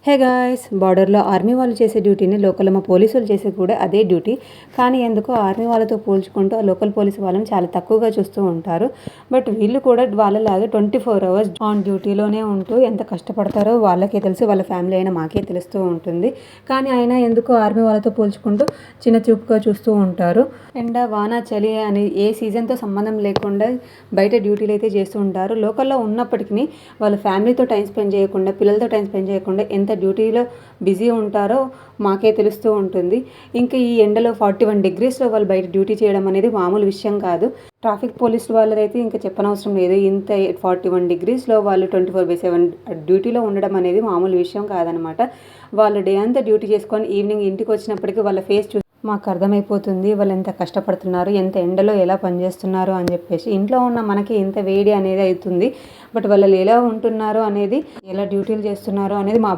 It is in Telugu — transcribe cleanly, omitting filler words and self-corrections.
హే గాయ్స్, బార్డర్లో ఆర్మీ వాళ్ళు చేసే డ్యూటీని లోకల్ మా పోలీసులు చేసే కూడా అదే డ్యూటీ. కానీ ఎందుకో ఆర్మీ వాళ్ళతో పోల్చుకుంటూ ఆ లోకల్ పోలీసు వాళ్ళని చాలా తక్కువగా చూస్తూ ఉంటారు. బట్ వీళ్ళు కూడా వాళ్ళలాగే 24 hours ఆన్ డ్యూటీలోనే ఉంటూ ఎంత కష్టపడతారో వాళ్ళకే తెలుసు, వాళ్ళ ఫ్యామిలీ అయినా మాకే తెలుస్తూ ఉంటుంది. కానీ అయినా ఎందుకో ఆర్మీ వాళ్ళతో పోల్చుకుంటూ చిన్న చూపుగా చూస్తూ ఉంటారు. ఎండ వాన చలి అని ఏ సీజన్తో సంబంధం లేకుండా బయట డ్యూటీలు అయితే చేస్తూ ఉంటారు. లోకల్లో ఉన్నప్పటికీ వాళ్ళ ఫ్యామిలీతో టైం స్పెండ్ చేయకుండా, పిల్లలతో టైం స్పెండ్ చేయకుండా ఎంత డ్యూటీలో బిజీ ఉంటారో మాకే తెలుస్తూ ఉంటుంది. ఇంకా ఈ ఎండలో 41 degreesలో వాళ్ళు బయట డ్యూటీ చేయడం అనేది మామూలు విషయం కాదు. ట్రాఫిక్ పోలీసు వాళ్ళదైతే ఇంకా చెప్పనవసరం లేదు. ఇంత 41 degreesలో వాళ్ళు 24/7 డ్యూటీలో ఉండడం అనేది మామూలు విషయం కాదనమాట. వాళ్ళు డే అంతా డ్యూటీ చేసుకొని ఈవినింగ్ ఇంటికి వచ్చినప్పటికీ వాళ్ళ ఫేస్ మాకు అర్థమైపోతుంది వాళ్ళు ఎంత కష్టపడుతున్నారు, ఎంత ఎండలో ఎలా పనిచేస్తున్నారు అని చెప్పేసి. ఇంట్లో ఉన్న మనకి ఇంత వేడి అనేది అవుతుంది, బట్ వాళ్ళు ఎలా ఉంటున్నారు అనేది, ఎలా డ్యూటీలు చేస్తున్నారో అనేది మా